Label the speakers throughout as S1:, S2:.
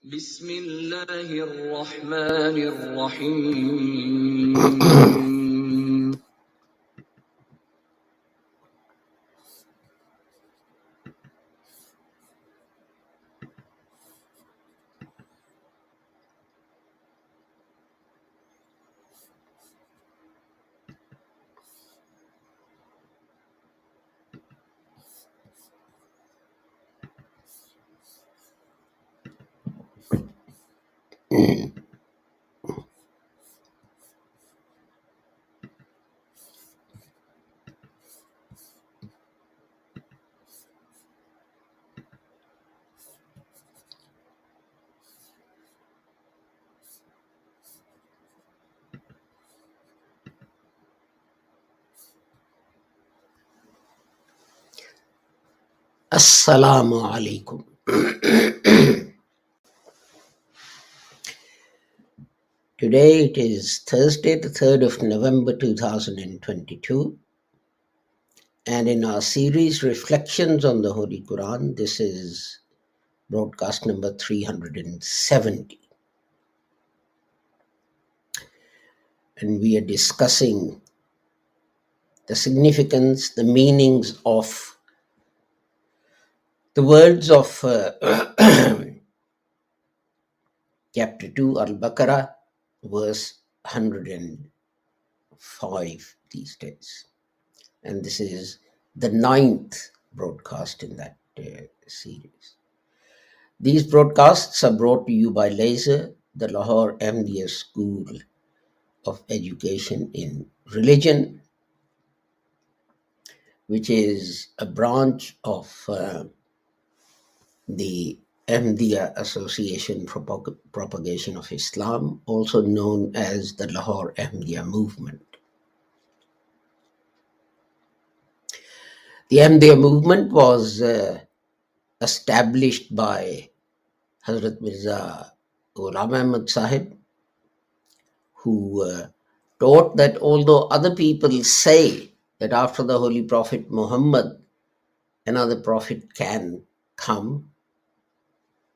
S1: بسم الله الرحمن الرحيم
S2: Assalamu alaikum. Today it is Thursday, the 3rd of November 2022, and in our series Reflections on the Holy Quran, this is broadcast number 370. And we are discussing the significance, the meanings of the words of chapter 2, Al-Baqarah, verse 105 these days. And this is the 9th broadcast in that series. These broadcasts are brought to you by LASER, the Lahore Ahmadiyya School of Education in Religion, which is a branch of the Ahmadiyya Association for Propagation of Islam, also known as the Lahore Ahmadiyya Movement. The Ahmadiyya movement was established by Hazrat Mirza Ghulam Ahmad Sahib, who taught that although other people say that after the Holy Prophet Muhammad, another prophet can come,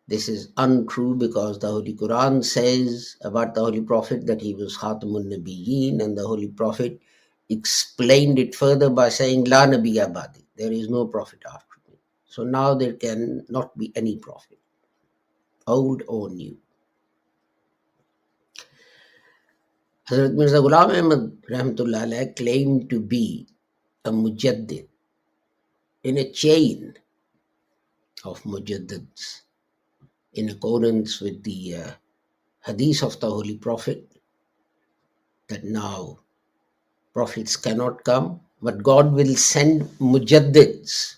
S2: this is untrue, because the Holy Quran says about the Holy Prophet that he was Khatamun Nabiyyin, and the Holy Prophet explained it further by saying, La Nabiyya Badi, there is no prophet after me. So now there can not be any prophet, old or new. Hazrat Mirza Ghulam Ahmad Rahmatullah Alayh claimed to be a mujaddid in a chain of mujaddids in accordance with the hadith of the Holy Prophet, that now prophets cannot come, but God will send mujaddids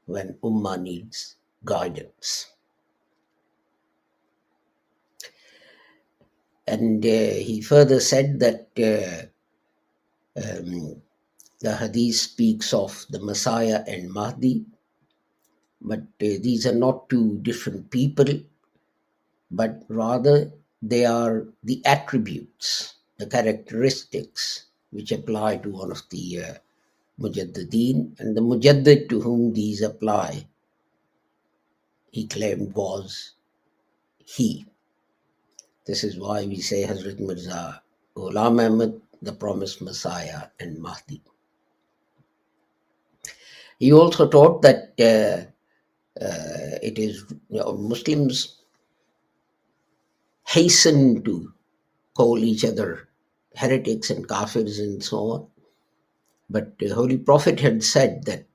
S2: when Ummah needs guidance. And he further said that the hadith speaks of the Messiah and Mahdi, but these are not two different people, but rather they are the attributes, the characteristics which apply to one of the Mujaddideen, and the Mujaddid to whom these apply, he claimed, was he. This is why we say Hazrat Mirza Ghulam Ahmad, the promised Messiah and Mahdi. He also taught that it is, Muslims hasten to call each other heretics and kafirs and so on. But the Holy Prophet had said that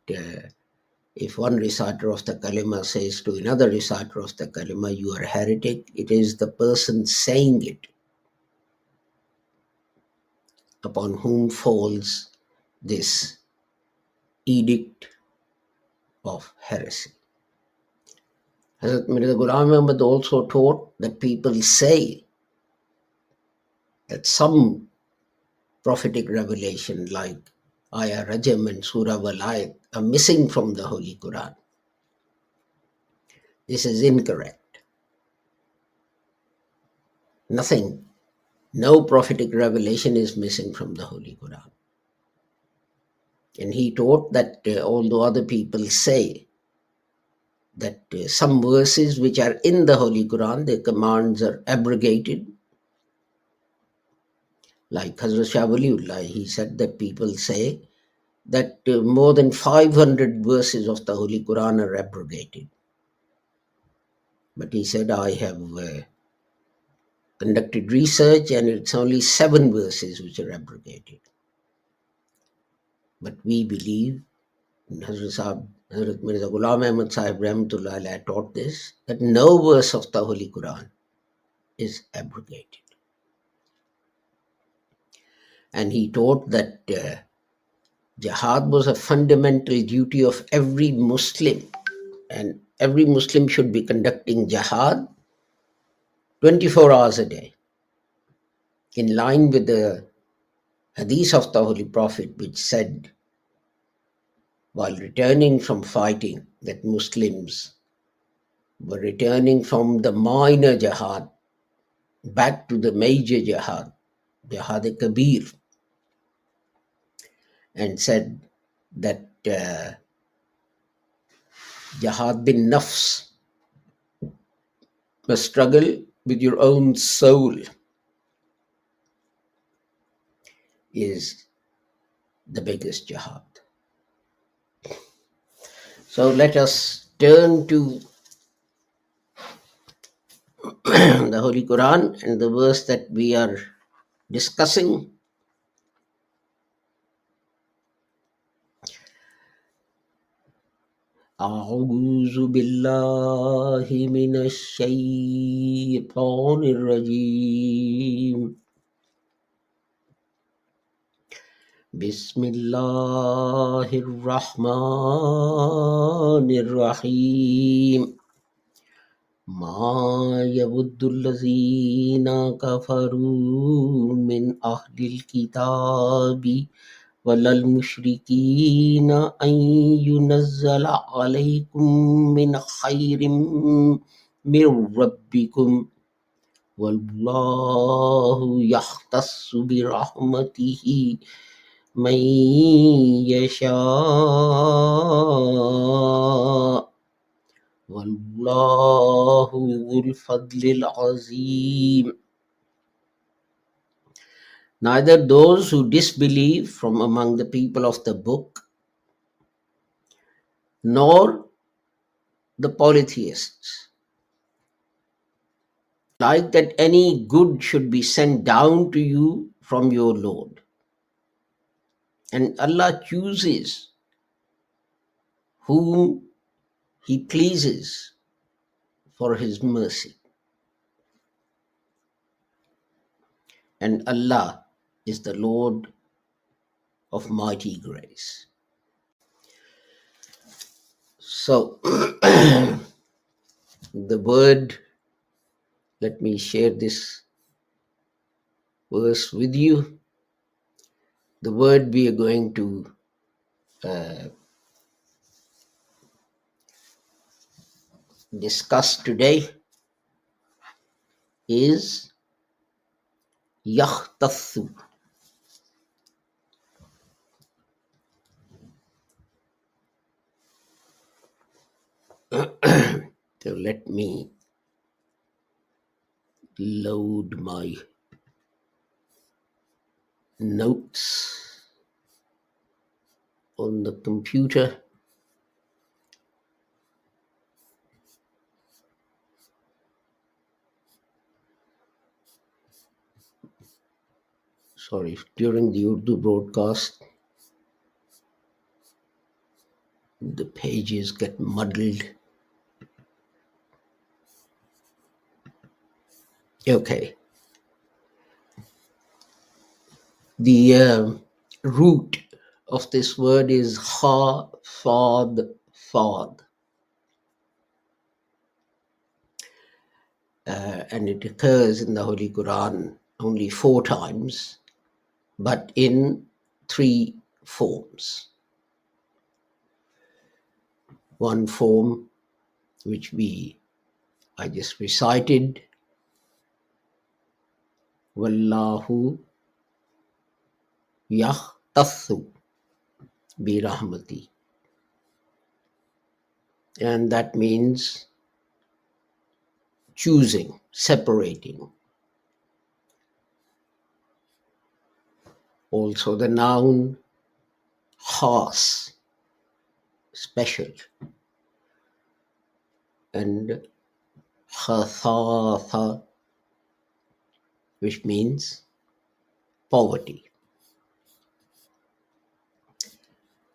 S2: if one reciter of the kalima says to another reciter of the kalima, you are a heretic, it is the person saying it upon whom falls this edict of heresy. Hazrat Mirza Ghulam Ahmad also taught that people say that some prophetic revelation like Ayah Rajam and Surah Walayat are missing from the Holy Quran. This is incorrect. Nothing, no prophetic revelation is missing from the Holy Quran. And he taught that although other people say that some verses which are in the Holy Quran, the commands are abrogated. Like Hazrat Shah Waliullah, he said that people say that more than 500 verses of the Holy Quran are abrogated. But he said, I have conducted research and it's only 7 verses which are abrogated. But we believe, and Hazrat Mirza Ghulam Ahmad Sahib Rahmatullah Alayhi taught this, that no verse of the Holy Quran is abrogated. And he taught that jihad was a fundamental duty of every Muslim, and every Muslim should be conducting jihad 24 hours a day, in line with the hadith of the Holy Prophet, which said, while returning from fighting, that Muslims were returning from the minor jihad back to the major jihad, Jihad-e-Kabir, and said that jihad bin nafs, the struggle with your own soul, is the biggest jihad. So let us turn to the Holy Quran and the verse that we are discussing. أعوذ بالله من الشيطان الرجيم بسم الله الرحمن الرحيم ما يود الذين كفروا من أهل الكتاب ولا المشركين أن ينزل عليكم من خير من ربكم والله يختص برحمته من يشاء والله ذو الفضل العظيم. Neither those who disbelieve from among the people of the book, nor the polytheists, like that any good should be sent down to you from your Lord. And Allah chooses whom He pleases for His mercy. And Allah is the Lord of mighty grace. So, the word, let me share this verse with you. The word we are going to discuss today is yakhtathu. So let me load my notes on the computer. Sorry, during the Urdu broadcast, the pages get muddled. Okay. The root of this word is ha, fad, fad. And it occurs in the Holy Quran only 4 times, but in 3 forms. One form, which I just recited, Wallahu yahtathu bi rahmati. and that means choosing, separating. Also, the noun khas, special, and khathatha, which means poverty.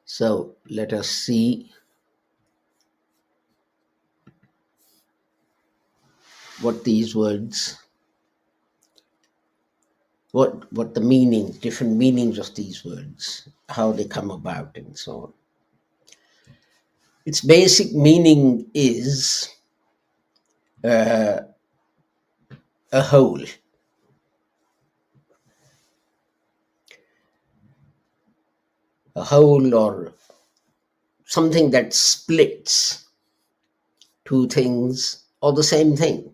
S2: So let us see what these words, what the meaning, different meanings of these words, how they come about, and so on. Its basic meaning is uh, a whole, or something that splits two things or the same thing.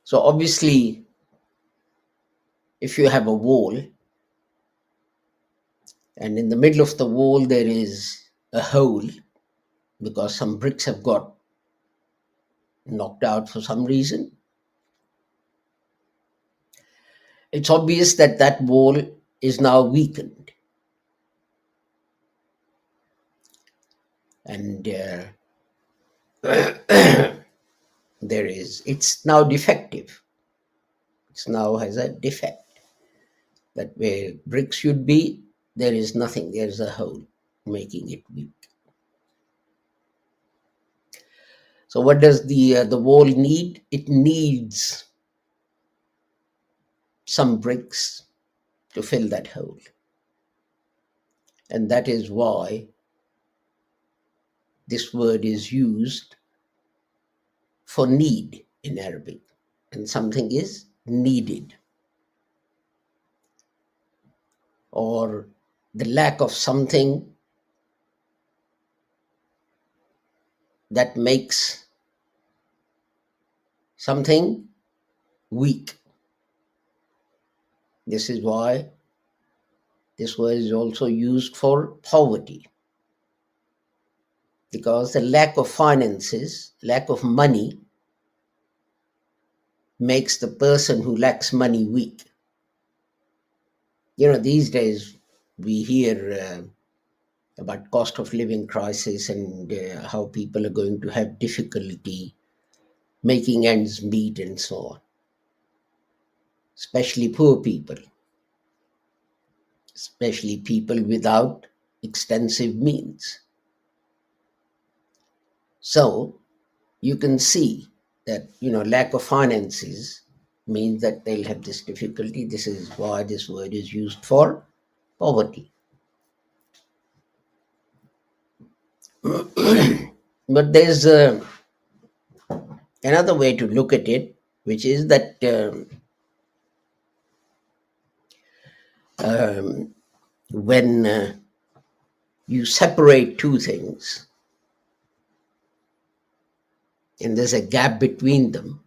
S2: So obviously, if you have a wall and in the middle of the wall there is a hole because some bricks have got knocked out for some reason, it's obvious that that wall is now weakened, and it's now defective. It's now has a defect, that where bricks should be, there is nothing, there's a hole, making it weak. So what does the wall need? It needs some bricks to fill that hole, and that is why this word is used for need in Arabic, and something is needed, or the lack of something that makes something weak. This is why this word is also used for poverty, because the lack of finances, lack of money, makes the person who lacks money weak. These days we hear about cost of living crisis, and how people are going to have difficulty making ends meet and so on, especially poor people, especially people without extensive means. So you can see that lack of finances means that they'll have this difficulty. This is why this word is used for poverty. But there's another way to look at it, which is that when you separate two things and there's a gap between them,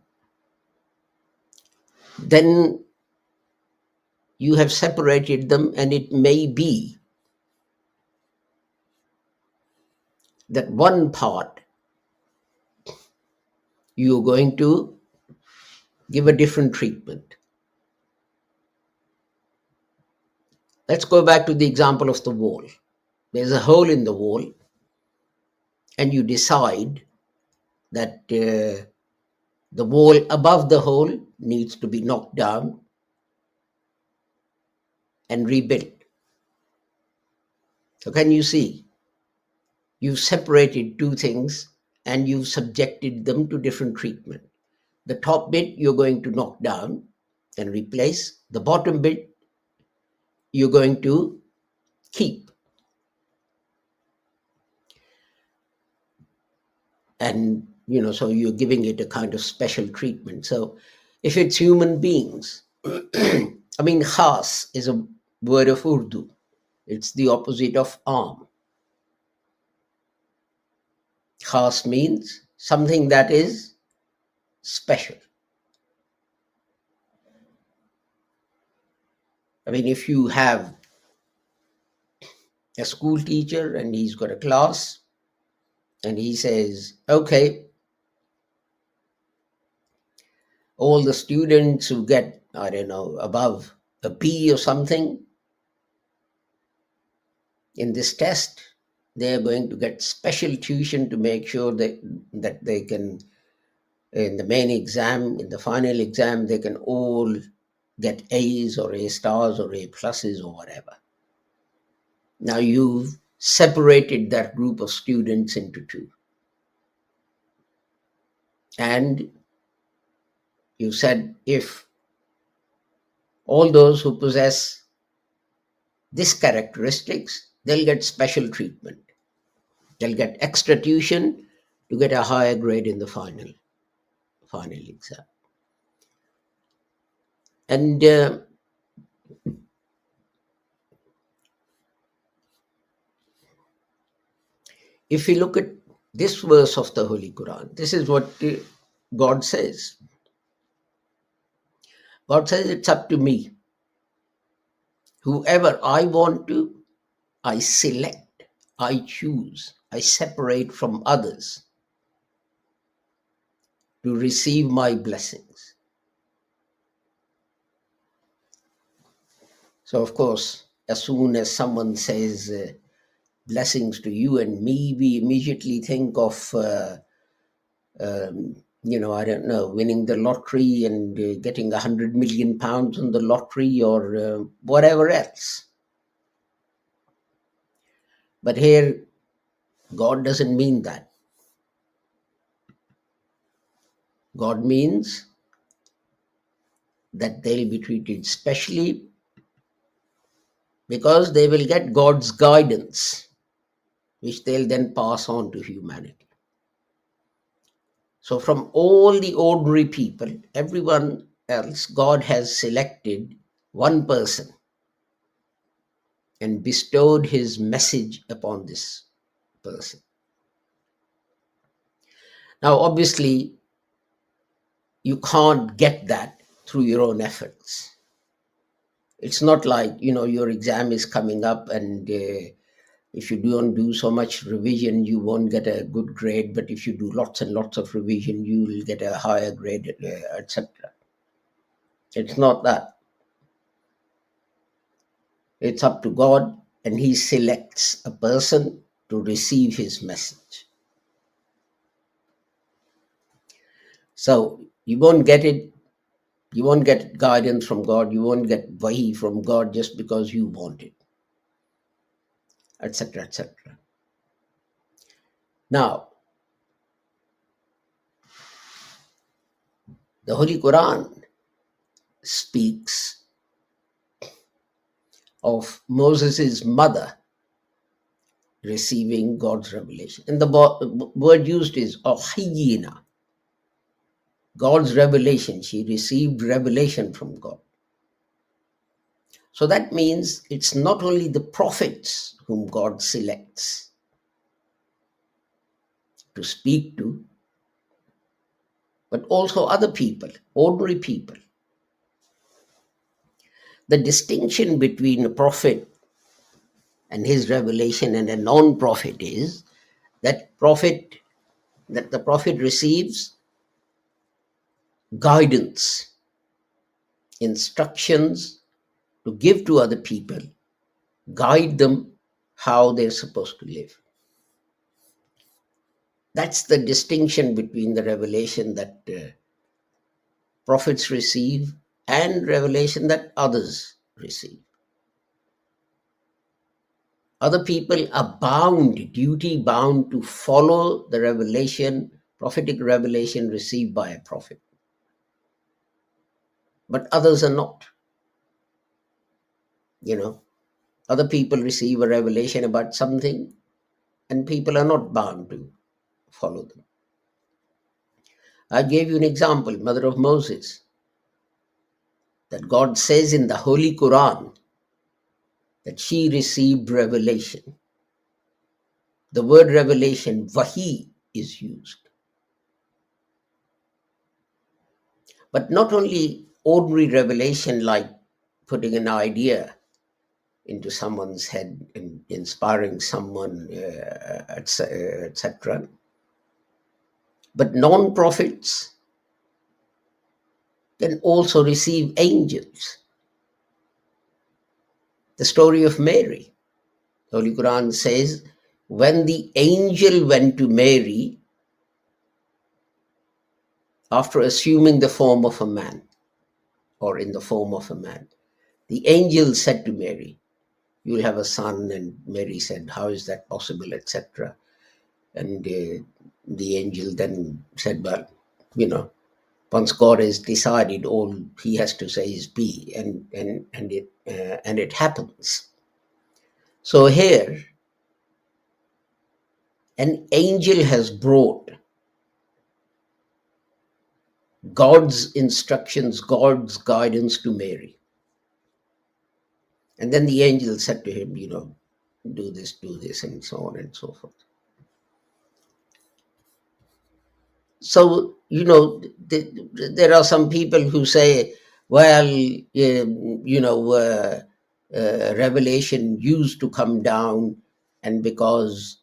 S2: then you have separated them, and it may be that one part you're going to give a different treatment. Let's go back to the example of the wall. There's a hole in the wall, and you decide that the wall above the hole needs to be knocked down and rebuilt. So, can you see? You've separated two things and you've subjected them to different treatment. The top bit you're going to knock down and replace, the bottom bit you're going to keep. And so you're giving it a kind of special treatment. So if it's human beings, I mean, khas is a word of Urdu. It's the opposite of arm. Khas means something that is special. I mean, if you have a school teacher, and he's got a class, and he says, okay, all the students who get, I don't know, above a B or something in this test, they're going to get special tuition to make sure that they can, in the main exam, in the final exam, they can all get A's or A stars or A pluses or whatever. Now you've separated that group of students into two. And you said if all those who possess these characteristics, they'll get special treatment. They'll get extra tuition to get a higher grade in the final exam. And if we look at this verse of the Holy Quran, this is what God says. God says, it's up to me. Whoever I want to, I select, I choose, I separate from others to receive my blessings. So, of course, as soon as someone says blessings to you and me, we immediately think of, I don't know, winning the lottery and getting £100 million on the lottery or whatever else. But here, God doesn't mean that. God means that they'll be treated specially because they will get God's guidance, which they'll then pass on to humanity. So, from all the ordinary people, everyone else, God has selected one person and bestowed his message upon this person. Now, obviously, you can't get that through your own efforts. It's not like, your exam is coming up and if you don't do so much revision, you won't get a good grade. But if you do lots and lots of revision, you will get a higher grade, etc. It's not that. It's up to God, and he selects a person to receive his message. So you won't get it. You won't get guidance from God. You won't get wahi from God just because you want it, etc., etc. Now, the Holy Quran speaks of Moses' mother receiving God's revelation. And the word used is ohiyina, God's revelation. She received revelation from God. So that means it's not only the prophets whom God selects to speak to, but also other people, ordinary people. The distinction between a prophet and his revelation and a non-prophet is that the prophet receives guidance, instructions to give to other people, guide them how they're supposed to live. That's the distinction between the revelation that prophets receive and revelation that others receive. Other people are bound, duty bound, to follow the revelation, prophetic revelation received by a prophet. But others are not. Other people receive a revelation about something, and people are not bound to follow them. I gave you an example, mother of Moses, that God says in the Holy Quran that she received revelation. The word revelation, wahi, is used. But not only ordinary revelation like putting an idea into someone's head and inspiring someone, etc. But non-prophets can also receive angels. The story of Mary, the Holy Quran says, when the angel went to Mary after assuming the form of a man, or in the form of a man, the angel said to Mary, "You will have a son." And Mary said, "How is that possible?" etc. And the angel then said, "Well, you know, once God has decided, all he has to say is be," and it happens. So here, an angel has brought God's instructions, God's guidance to Mary. And then the angel said to him, do this, and so on and so forth. So, there are some people who say, well, revelation used to come down, and because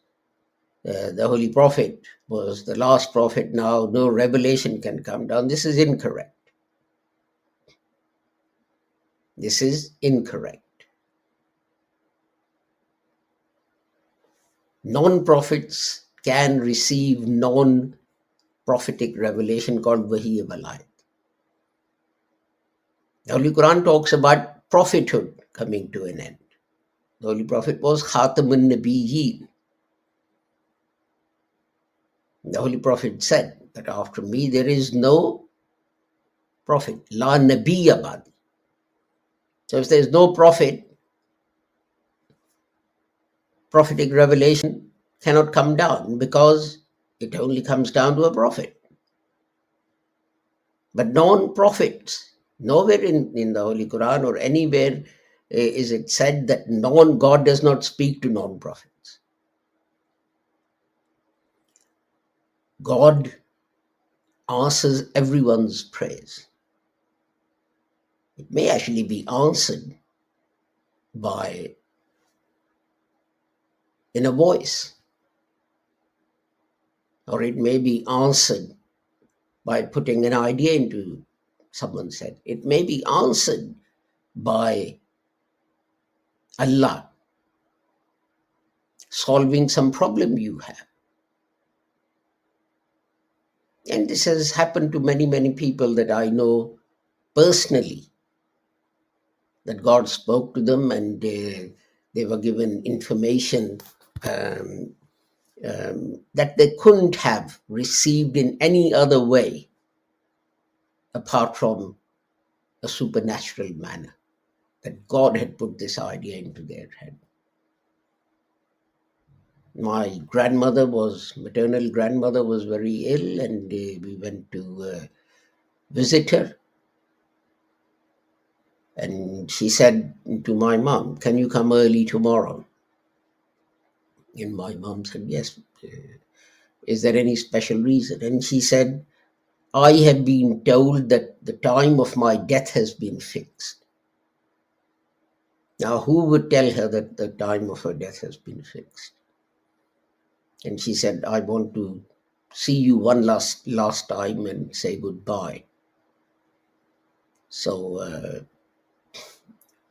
S2: the Holy Prophet was the last prophet, now no revelation can come down. This is incorrect. This is incorrect. Non-prophets can receive non-prophetic revelation called Wahi Walayat. The Holy Quran talks about prophethood coming to an end. The Holy Prophet was Khatamun Nabiyyin. The Holy Prophet said that after me there is no prophet. La Nabiyya Ba'di. So if there is no prophet, prophetic revelation cannot come down because it only comes down to a prophet. But non-prophets, nowhere in the Holy Quran or anywhere is it said that God does not speak to non-prophets. God answers everyone's prayers. It may actually be answered in a voice, or it may be answered by putting an idea into someone's head. It may be answered by Allah solving some problem you have. And this has happened to many, many people that I know personally, that God spoke to them and they were given information um, that they couldn't have received in any other way apart from a supernatural manner, that God had put this idea into their head. My maternal grandmother was very ill, and we went to visit her. And she said to my mom, "Can you come early tomorrow?" And my mom said, "Yes. Is there any special reason?" And she said, "I have been told that the time of my death has been fixed." Now, who would tell her that the time of her death has been fixed? And she said, "I want to see you one last time and say goodbye." So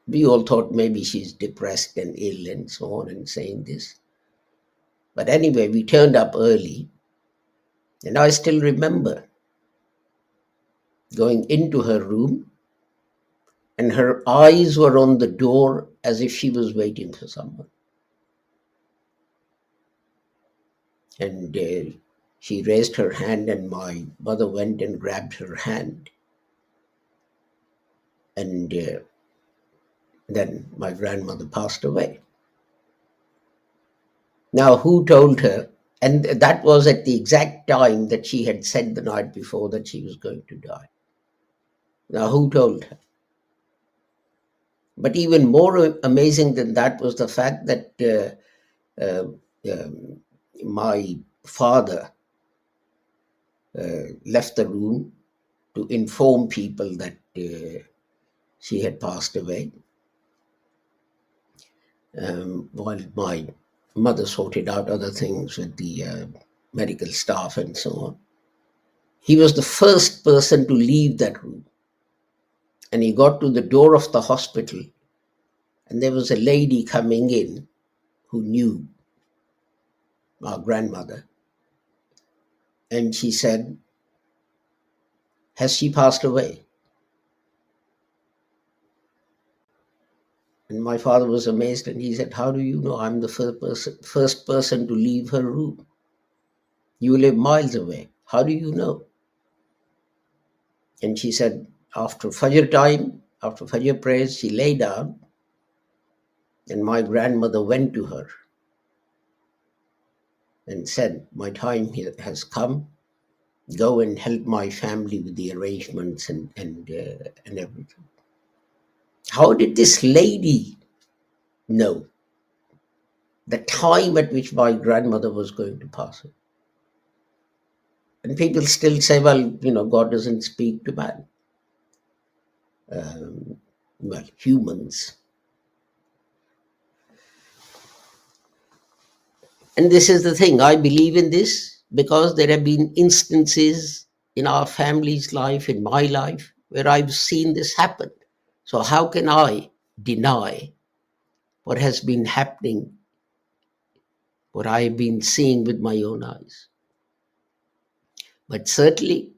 S2: we all thought maybe she's depressed and ill and so on and saying this. But anyway, we turned up early, and I still remember going into her room, and her eyes were on the door as if she was waiting for someone. And she raised her hand, and my mother went and grabbed her hand. And then my grandmother passed away. Now, who told her? And that was at the exact time that she had said the night before that she was going to die. Now, who told her? But even more amazing than that was the fact that uh, um, my father left the room to inform people that she had passed away. while my mother sorted out other things with the medical staff and so on. He was the first person to leave that room. And he got to the door of the hospital, and there was a lady coming in who knew our grandmother. And she said, "Has she passed away?" And my father was amazed, and he said, "How do you know? I'm the first person to leave her room. You live miles away. How do you know?" And she said, after Fajr time, after Fajr prayers, she lay down, and my grandmother went to her and said, "My time has come. Go and help my family with the arrangements and everything." How did this lady know the time at which my grandmother was going to pass away? And people still say, "Well, God doesn't speak to man." Well, humans. And this is the thing. I believe in this because there have been instances in our family's life, in my life, where I've seen this happen. So how can I deny what has been happening, what I've been seeing with my own eyes? But certainly,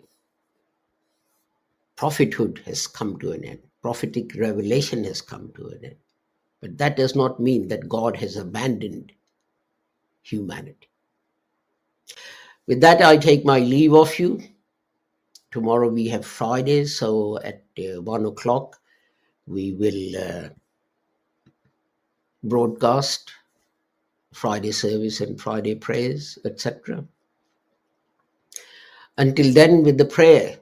S2: prophethood has come to an end. Prophetic revelation has come to an end. But that does not mean that God has abandoned humanity. With that, I take my leave of you. Tomorrow we have Friday, so at 1 o'clock we will broadcast Friday service and Friday prayers, etc. Until then, with the prayer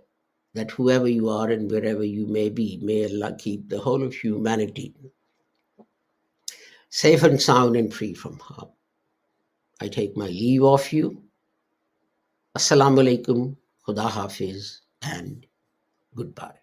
S2: that whoever you are and wherever you may be, may Allah keep the whole of humanity safe and sound and free from harm. I take my leave of you. Assalamu alaikum, Khuda Hafiz, and goodbye.